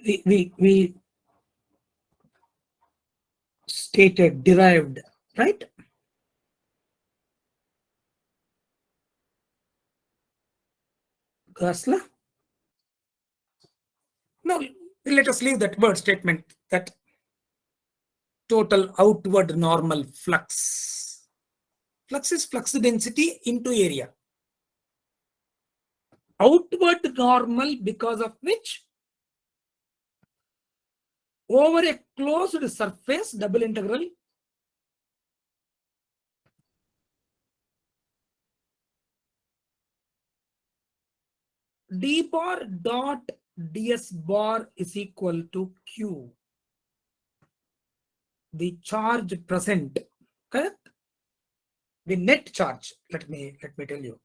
we stated derived, right? Gauss-la? No, let us leave that word statement, that total outward normal flux. Flux is flux density into area. Outward normal, because of which over a closed surface, double integral d bar dot ds bar is equal to q, the charge present, correct? The net charge, let me tell you,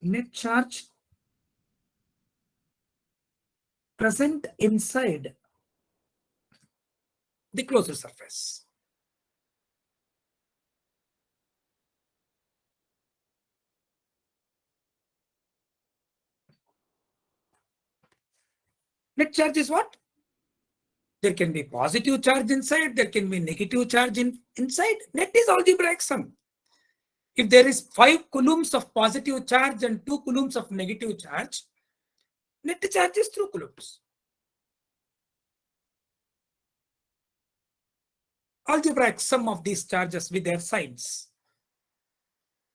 net charge present inside the closed surface. Net charge is what? There can be positive charge inside, there can be negative charge inside. Net is algebraic sum. If there is 5 coulombs of positive charge and 2 coulombs of negative charge, net charge is 2 coulombs. Algebraic sum of these charges with their signs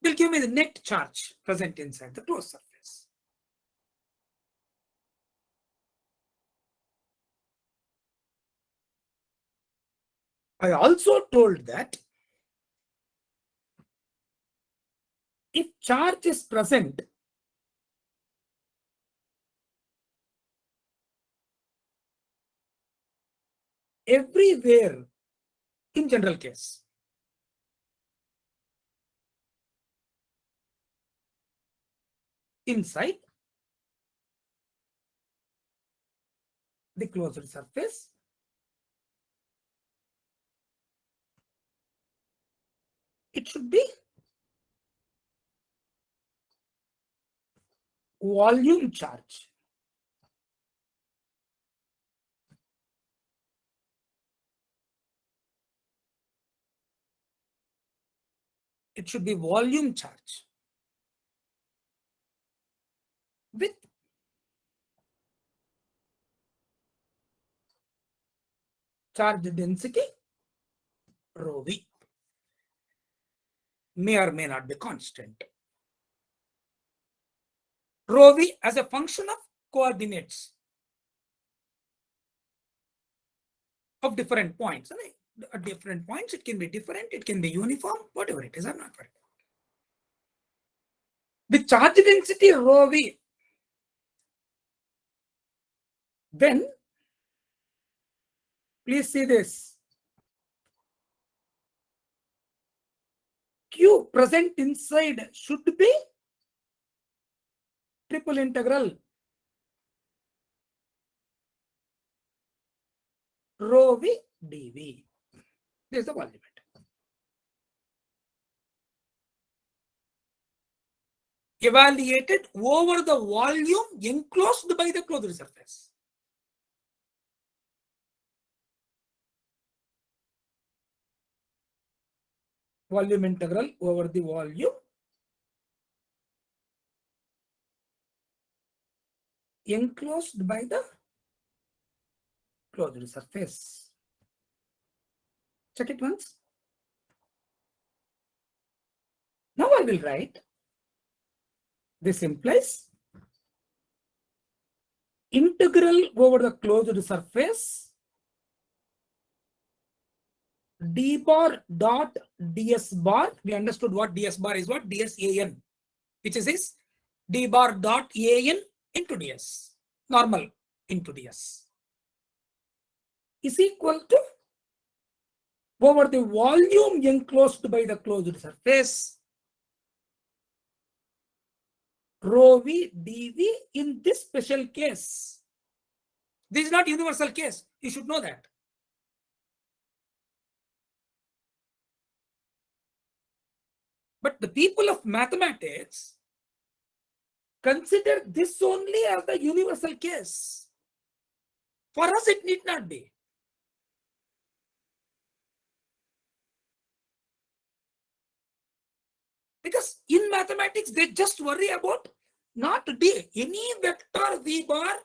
will give me the net charge present inside the closed surface. I also told that if charge is present everywhere, in general case, inside the closed surface, it should be volume charge. It should be volume charge with charge density rho v. May or may not be constant. Rho v as a function of coordinates of different points. At different points, it can be different, it can be uniform, whatever it is, I'm not worried. The charge density rho v, then please see this. Q present inside should be triple integral rho v dv. This is the volume. Evaluated over the volume enclosed by the closed surface. Volume integral over the volume enclosed by the closed surface. Check it once. Now I will write, this implies integral over the closed surface d bar dot ds bar. We understood what ds bar is, what ds an, which is this d bar dot an into ds, normal into ds, is equal to over the volume enclosed by the closed surface rho v dv in this special case. This is not universal case. You should know that. But the people of mathematics consider this only as the universal case. For us, it need not be. Because in mathematics, they just worry about not D, any vector V bar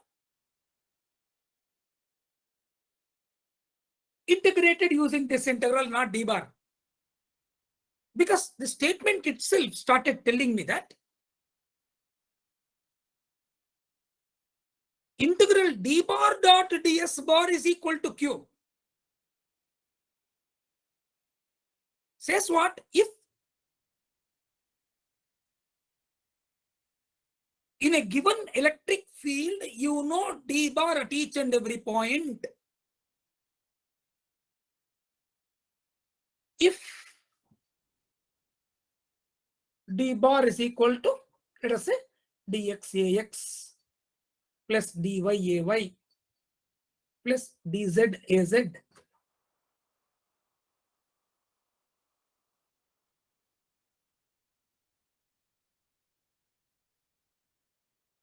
integrated using this integral, not D bar. Because the statement itself started telling me that integral D bar dot ds bar is equal to Q. Says what? If in a given electric field, you know D bar at each and every point. If D bar is equal to, let us say, dxax plus dyay plus dzaz.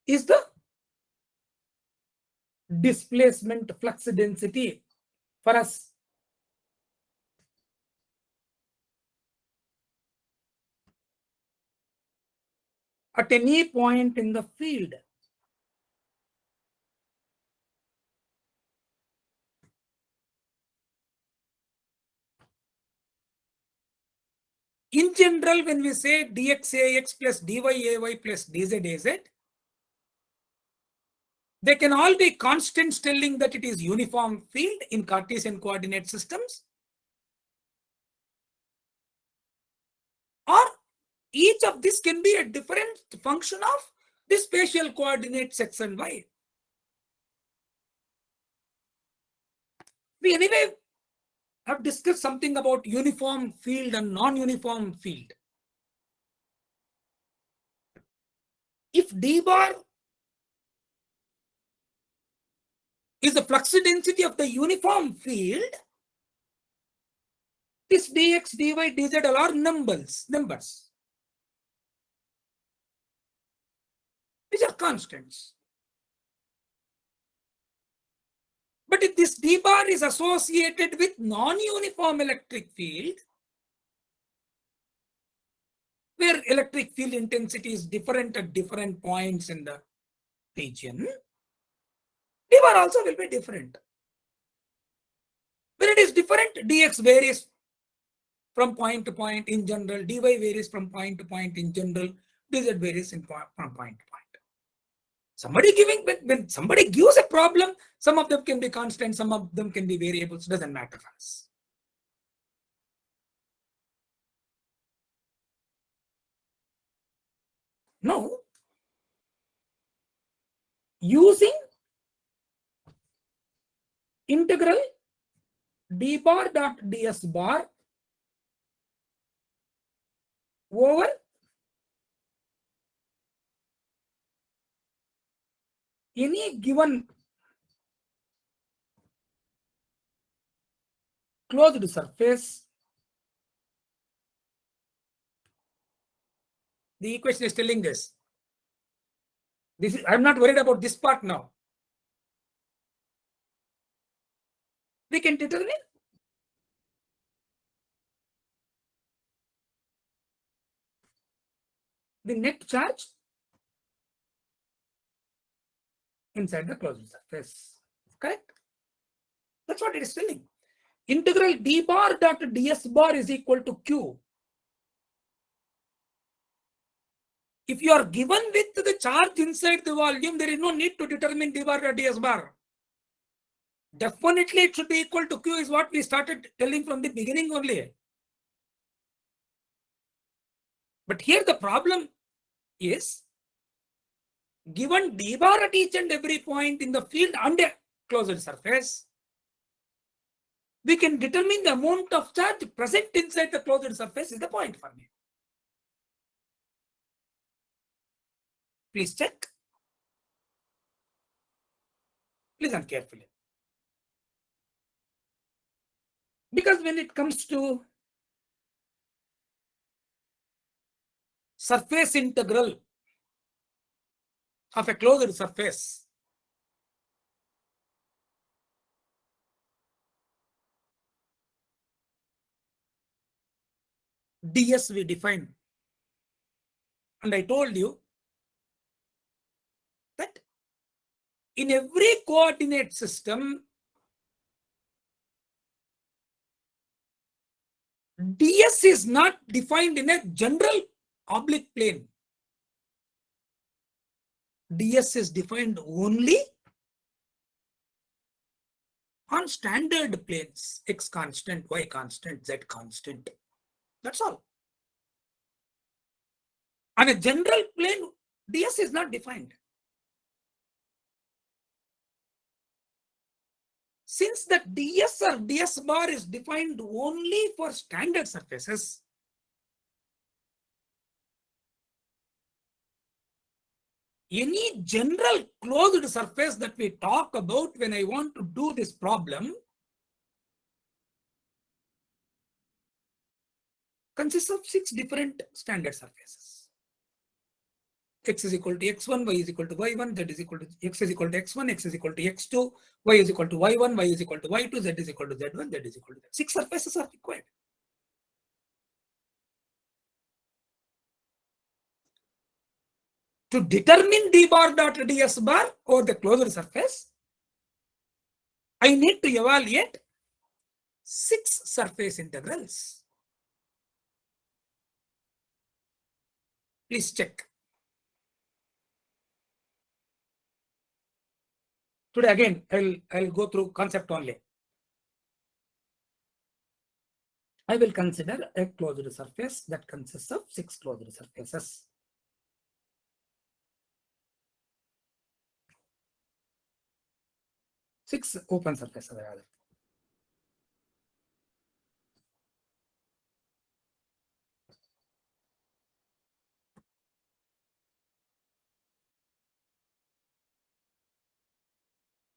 Is the displacement flux density for us. At any point in the field. In general, when we say dxax plus dyay plus dzaz, they can all be constants telling that it is uniform field in Cartesian coordinate systems. Or each of this can be a different function of the spatial coordinates x and y. We anyway have discussed something about uniform field and non-uniform field. If d bar is the flux density of the uniform field, this dx, dy, dz are numbers, which are constants. But if this d bar is associated with non-uniform electric field, where electric field intensity is different at different points in the region, d bar also will be different. When it is different, dx varies from point to point in general, dy varies from point to point in general, dz varies from point to point. When somebody gives a problem, some of them can be constant, some of them can be variables, doesn't matter for us. Now, using integral d bar dot ds bar over any given closed surface, the equation is telling this. I'm not worried about this part now. We can determine the net charge inside the closed surface. Correct? That's what it is telling. Integral d bar dot ds bar is equal to Q. If you are given with the charge inside the volume, there is no need to determine d bar dot ds bar. Definitely it should be equal to Q is what we started telling from the beginning only. But here the problem is, given d bar at each and every point in the field and a closed surface, we can determine the amount of charge present inside the closed surface is the point for me. Please check. Listen carefully. Because when it comes to surface integral, of a closed surface, ds we define, and I told you that in every coordinate system, ds is not defined in a general oblique plane. ds is defined only on standard planes, x constant, y constant, z constant. That's all. On a general plane, ds is not defined. Since the ds or ds bar is defined only for standard surfaces, any general closed surface that we talk about when I want to do this problem consists of 6 different standard surfaces. X is equal to x1, y is equal to y1, z is equal to x is equal to x1, x is equal to x2, y is equal to y1, y is equal to y2, z is equal to z1, z is equal to z. 6 surfaces are required. To determine d bar dot ds bar over the closed surface, I need to evaluate 6 surface integrals. Please check. Today again, I'll go through concept only. I will consider a closed surface that consists of 6 closed surfaces. Six open surfaces.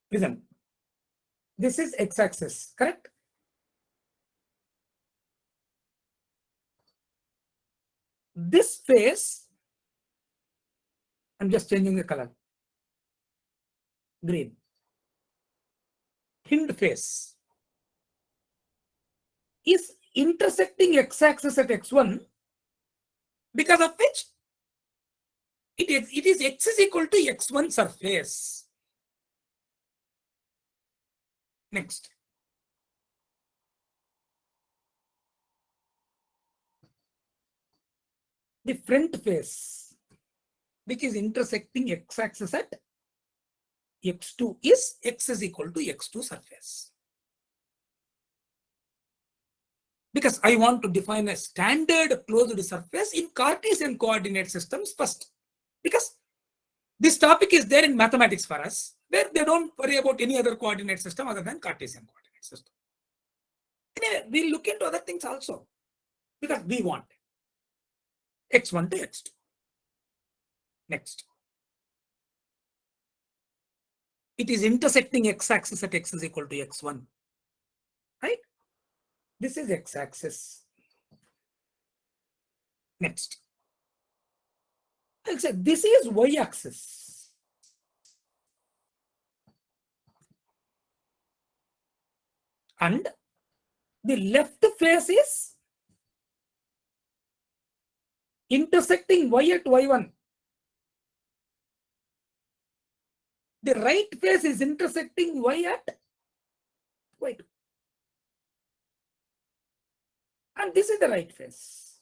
Listen, this is x-axis, correct? This face, I'm just changing the color, green. Hind face is intersecting x-axis at x1, because of which it is x is equal to x1 surface. Next. The front face, which is intersecting x-axis at x2, is x is equal to x2 surface. Because I want to define a standard closed surface in Cartesian coordinate systems first. Because this topic is there in mathematics for us, where they don't worry about any other coordinate system other than Cartesian coordinate system. Anyway, we'll look into other things also, because we want x1 to x2. Next. It is intersecting x-axis at x is equal to x1. Right? This is x-axis. Next. I'll say this is y-axis. And the left face is intersecting y at y1. The right face is intersecting y at y2. And this is the right face.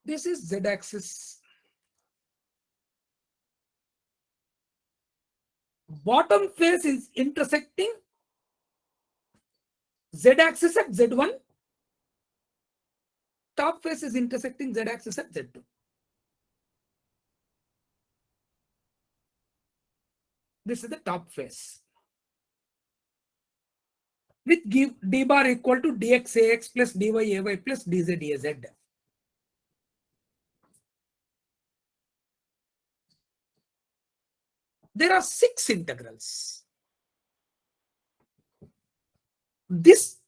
This is z-axis. Bottom face is intersecting z-axis at z1. Top face is intersecting z-axis at z2. This is the top face. With give d bar equal to dxax plus dyay plus dzdaz. There are 6 integrals. This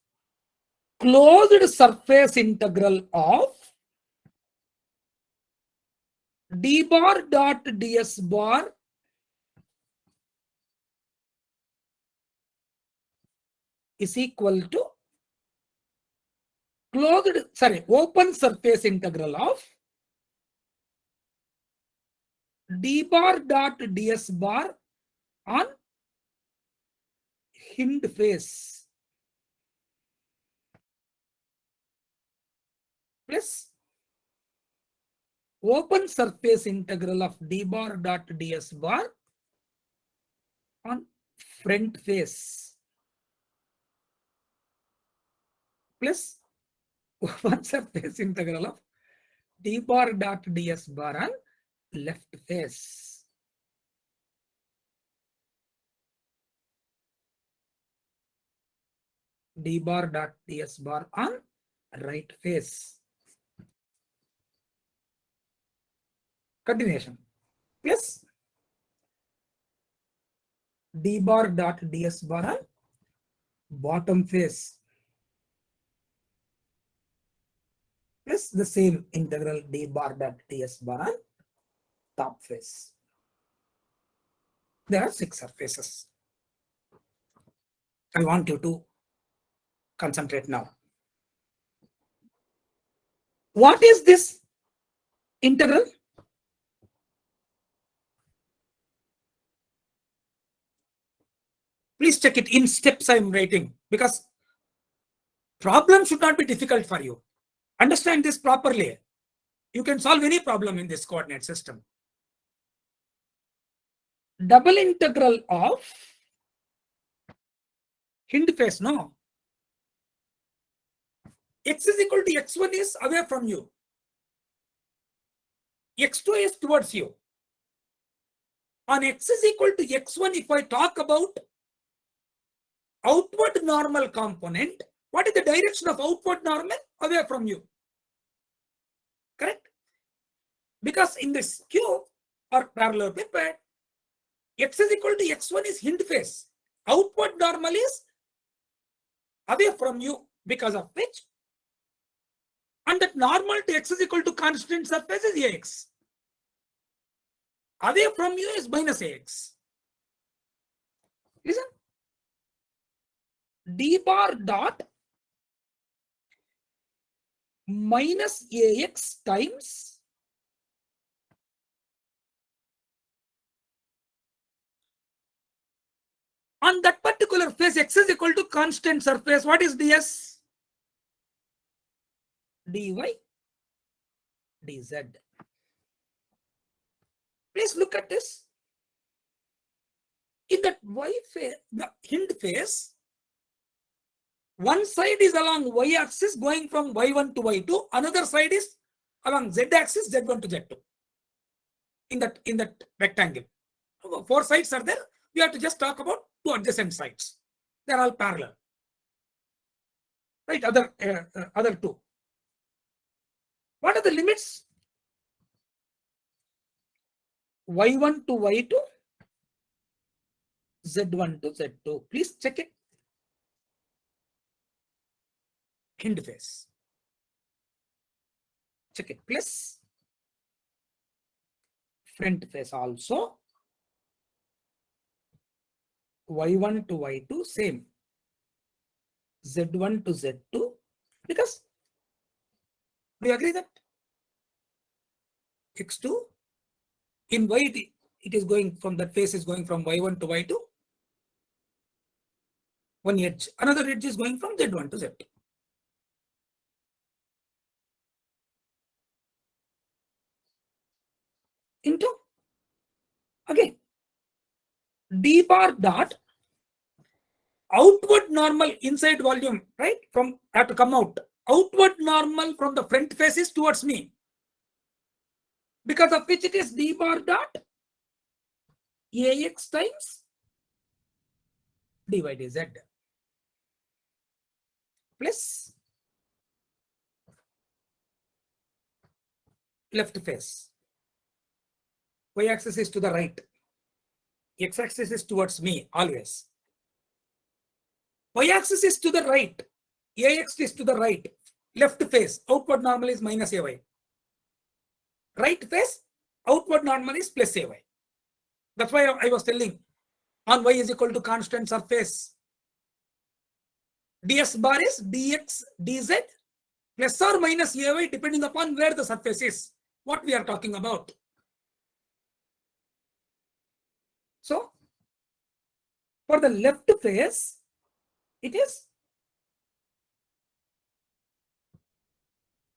closed surface integral of d bar dot ds bar is equal to open surface integral of d bar dot ds bar on hind face plus open surface integral of d bar dot ds bar on front face plus open surface integral of d bar dot ds bar on left face. D bar dot ds bar on right face. Continuation. Plus d bar dot ds bar on bottom face. Plus the same integral d bar dot ds bar on top face. There are 6 surfaces. I want you to concentrate now. What is this integral? Please check it in steps I am writing, because problem should not be difficult for you. Understand this properly. You can solve any problem in this coordinate system. Double integral of hind face, no. X is equal to x1 is away from you. x2 is towards you. On x is equal to x1, if I talk about outward normal component, what is the direction of outward normal? Away from you. Correct? Because in this cube or parallelepiped, x is equal to x1 is hind face. Outward normal is away from you, because of which, and that normal to x is equal to constant surface is ax. Away from you is minus ax. Listen. D bar dot minus ax times on that particular face x is equal to constant surface. What is ds? dy dz. Please look at this. In that y face, the hind face, one side is along y-axis going from y1 to y2. Another side is along z-axis z1 to z2. In that rectangle, 4 sides are there. We have to just talk about 2 adjacent sides. They are all parallel. Right? Other 2. What are the limits? y1 to y2, z1 to z2. Please check it. Hind face. Check it. Plus front face also. y1 to y2 same. z1 to z2. Because do you agree that x2 in y it is going from that face is going from y1 to y2. One edge. Another edge is going from z1 to z2. Into again d bar dot outward normal inside volume, right? From have to come out. Outward normal from the front face is towards me, because of which it is d bar dot ax times dy dz plus left face. Y-axis is to the right. X-axis is towards me always. Y-axis is to the right. AX is to the right. Left face, outward normal is minus AY. Right face, outward normal is plus AY. That's why I was telling on Y is equal to constant surface. ds bar is dx dz plus or minus AY depending upon where the surface is. What we are talking about. So, for the left face, it is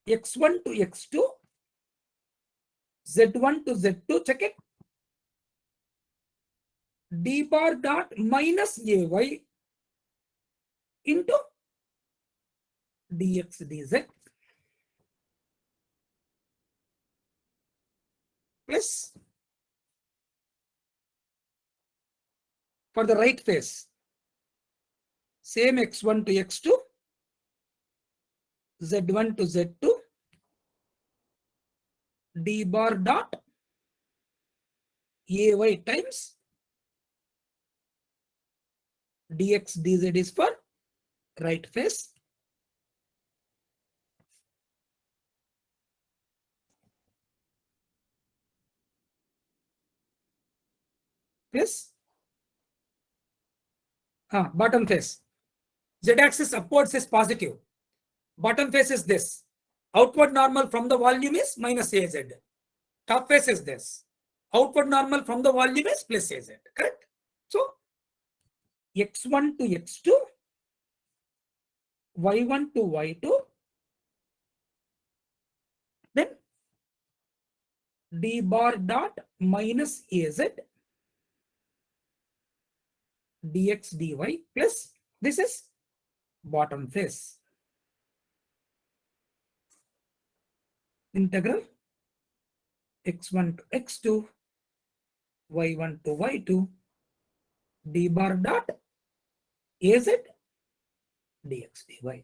x1 to x2, z1 to z2, check it. D bar dot minus AY into dx dz plus for the right face, same x1 to x2, z1 to z2, d bar dot AY times dx dz is for right face plus bottom face. Z-axis upwards is positive. Bottom face is this. Outward normal from the volume is minus AZ. Top face is this. Outward normal from the volume is plus AZ. Correct? So, x1 to x2, y1 to y2, then d bar dot minus AZ dx dy plus this is bottom face. Integral x1 to x2, y1 to y2, d bar dot AZ dx dy.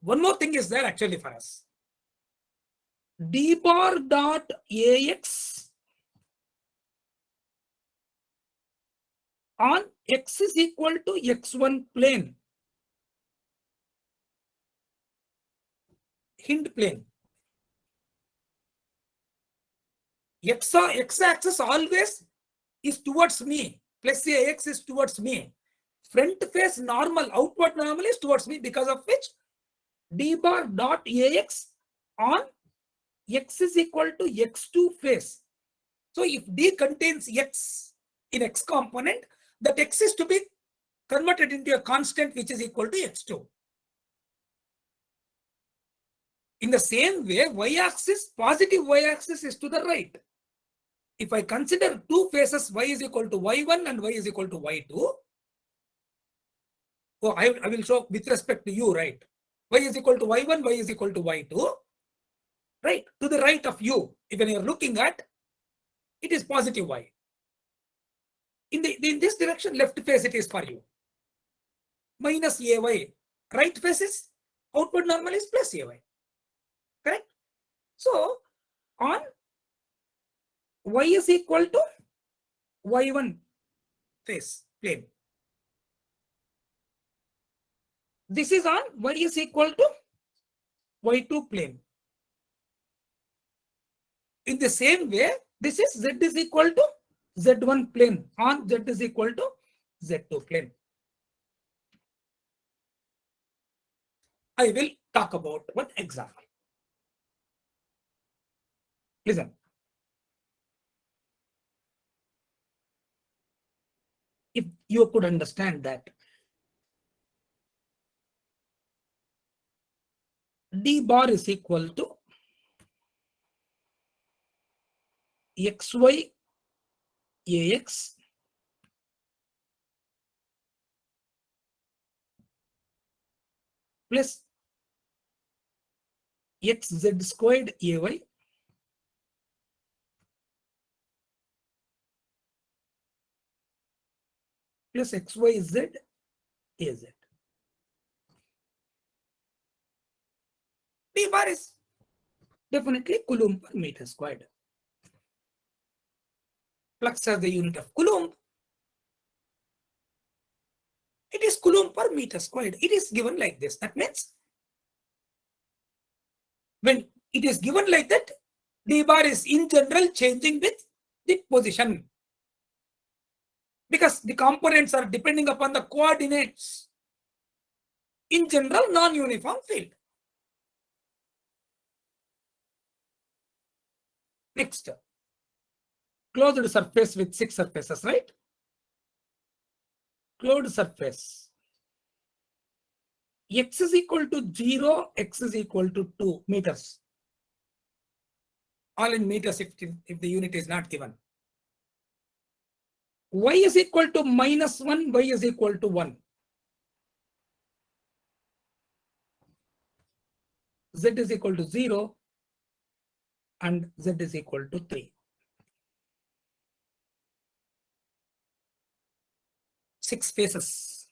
One more thing is there actually for us. D bar dot AX on x is equal to x1 plane, hint plane. X-axis always is towards me, plus AX is towards me. Front face normal, outward normal is towards me, because of which d bar dot AX on x is equal to x2 face. So if D contains x in x component, that x is to be converted into a constant which is equal to x2. In the same way, y-axis, positive y-axis is to the right. If I consider two faces, y is equal to y1 and y is equal to y2, I will show with respect to you, right? Y is equal to y1, y is equal to y2, right? To the right of you, when you are looking at, it is positive y. In this direction, left face it is for you. Minus AY. Right face is, outward normal is plus AY. Correct? So, on y is equal to y1 face plane. This is on y is equal to y2 plane. In the same way, this is z is equal to z1 plane. On z is equal to z2 plane. I will talk about one example. Listen. If you could understand that d bar is equal to xy ax plus xz squared ay plus xyz az. D bar is definitely Coulomb per meter squared. Flux as the unit of Coulomb. It is Coulomb per meter squared. It is given like this. That means when it is given like that, d bar is in general changing with the position, because the components are depending upon the coordinates. In general, non-uniform field. Next, closed surface with 6 surfaces, right? Closed surface. X is equal to 0, X is equal to 2 meters. All in meters if the unit is not given. Y is equal to -1, Y is equal to 1. Z is equal to 0 and Z is equal to 3. 6 faces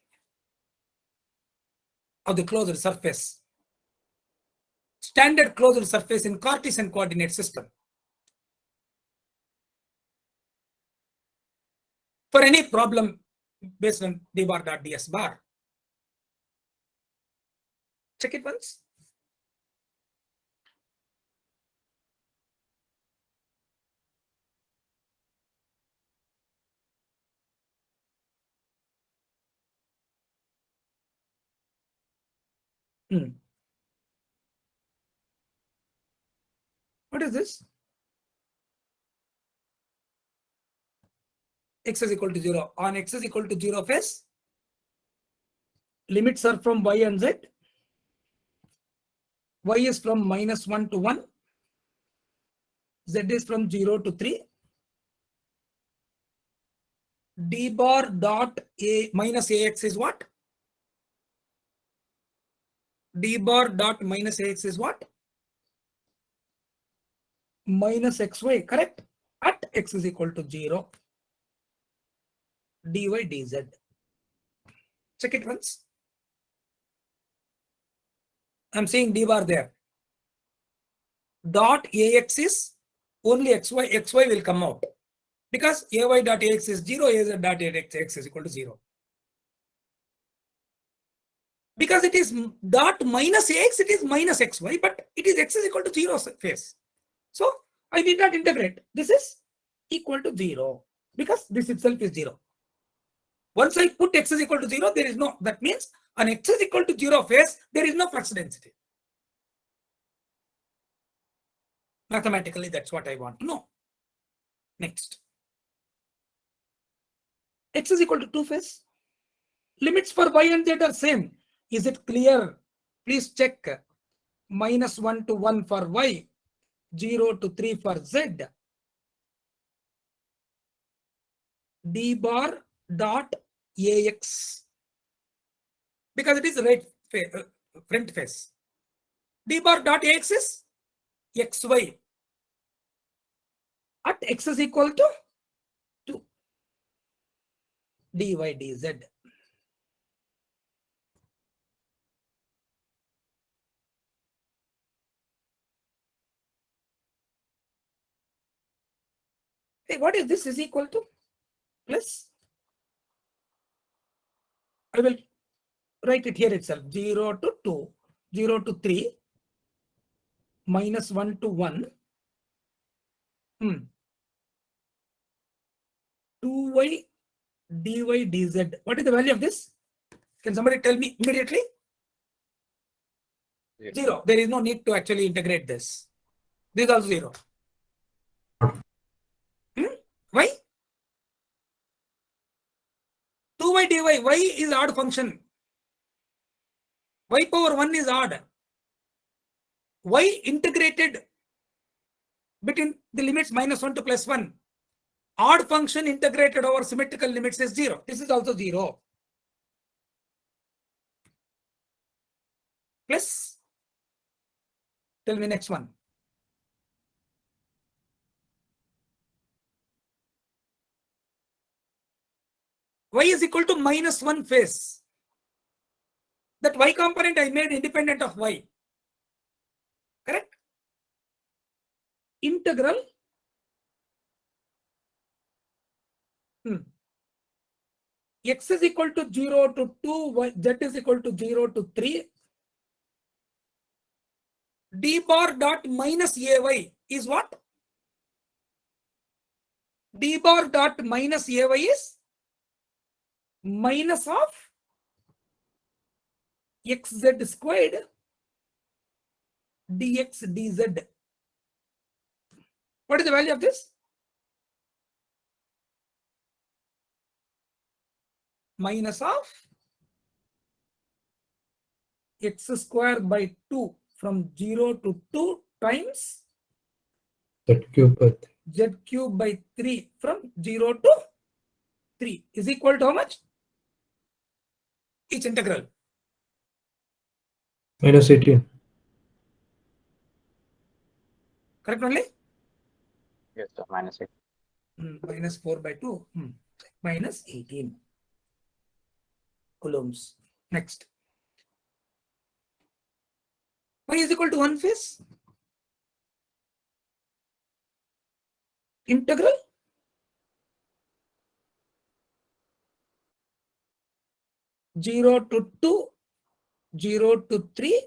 of the closed surface. Standard closed surface in Cartesian coordinate system. For any problem based on d bar dot ds bar. Check it once. What is this? X is equal to 0. On X is equal to 0 face, limits are from Y and Z. Y is from -1 to 1. Z is from 0 to 3. D bar dot A minus AX is what? D bar dot minus AX is what? Minus XY, correct? At X is equal to 0. dy dz. Check it once. I'm saying d bar there. Dot AX is only XY, XY will come out. Because AY dot AX is 0, AZ dot AX is equal to 0. Because it is dot minus AX, it is minus XY, but it is X is equal to 0 phase. So I did not integrate. This is equal to 0 because this itself is 0. Once I put X is equal to 0, there is no, that means on X is equal to 0 phase, there is no flux density. Mathematically, that's what I want to know. Next. X is equal to 2 phase. Limits for Y and Z are same. Is it clear? Please check. -1 to 1 for Y, 0 to 3 for Z. D bar dot AX. Because it is right front face. D bar dot AX is XY. At X is equal to 2. dy dz. Hey, what is this is equal to? Plus, I will write it here itself. 0 to 2, 0 to 3, -1 to 1. 2y dy dz. What is the value of this? Can somebody tell me immediately? 0. There is no need to actually integrate this. This is also 0. Why? 2y dy. Y is odd function. Y power 1 is odd. Y integrated between the limits -1 to +1. Odd function integrated over symmetrical limits is 0. This is also 0. Plus, tell me next one. Y is equal to -1 phase. That Y component I made independent of Y. Correct? Integral. X is equal to 0 to 2, Z is equal to 0 to 3. D bar dot minus AY is what? D bar dot minus AY is minus of XZ squared dx dz. What is the value of this? Minus of x square by 2 from 0 to 2 times Z cube by 3 from 0 to 3 is equal to how much? Each integral. minus 18. Correct only? Yes, sir. Minus 8. Minus 4 by 2. Minus 18 coulombs. Next. Y is equal to 1 phase. Integral zero to 2, 0 to 3,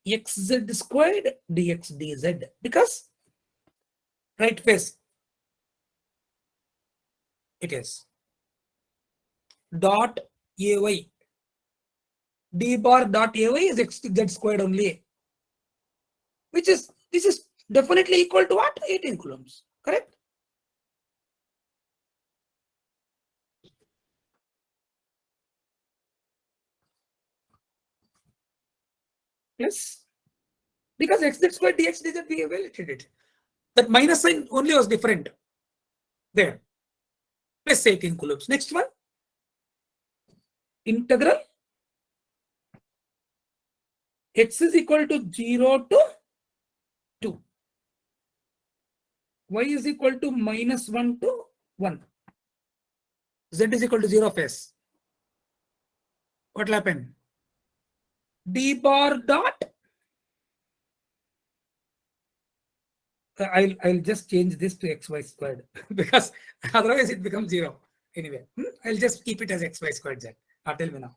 xz squared dx dz, because right phase it is dot ay. D bar dot ay is xz squared only, which is, this is definitely equal to what? 18 coulombs. Correct? Yes. Because xz squared dx dz we evaluated it. That minus sign only was different there. Plus 18 coulombs. Next one. Integral x is equal to 0 to 2. Y is equal to minus 1 to 1. Z is equal to 0 phase. What will happen? D bar dot. I'll just change this to xy squared because otherwise it becomes 0. Anyway, I'll just keep it as xy squared z. Tell me now.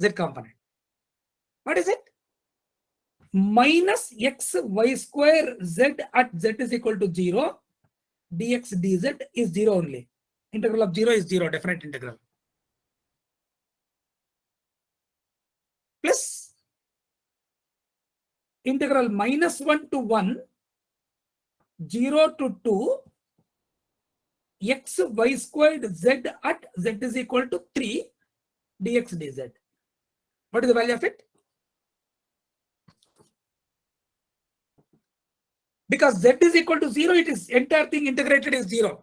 Z component. What is it? Minus x y square z at z is equal to 0. Dx dz is 0 only. Integral of 0 is 0, definite integral. Plus integral minus 1 to 1, 0 to 2, x y squared z at z is equal to 3 dx dz. What is the value of it? Because z is equal to 0, it is entire thing integrated is 0.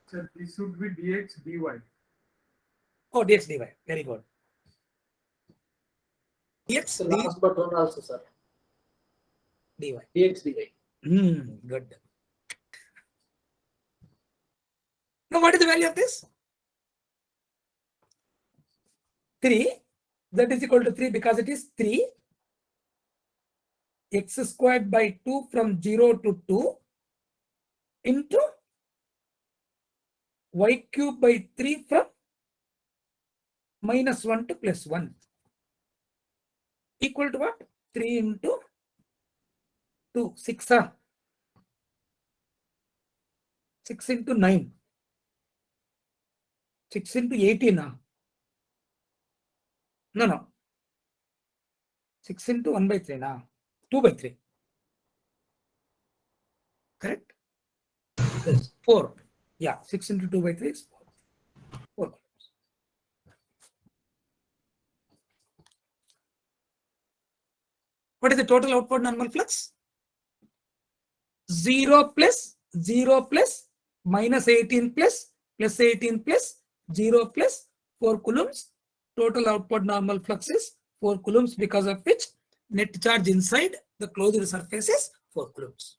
So this should be dx dy. Oh, dx dy. Very good. Dx The last but one also, sir. dy. Dx dy. Good. Now, what is the value of this? 3. Z is equal to 3 because it is 3 x squared by 2 from 0 to 2 into y cube by 3 from minus 1 to plus 1 equal to what? 3 into 2, 6. 6 into 9. 6 into 18. No. 6 into 1 by 3. 2 by 3. Correct? Yes. 4. Yeah, 6 into 2 by 3 is 4. 4. What is the total outward normal flux? 0 plus 0 plus minus 18 plus 18 plus 0 plus 4 coulombs. Total outward normal flux is 4 coulombs, because of which net charge inside the closed surface is 4 coulombs.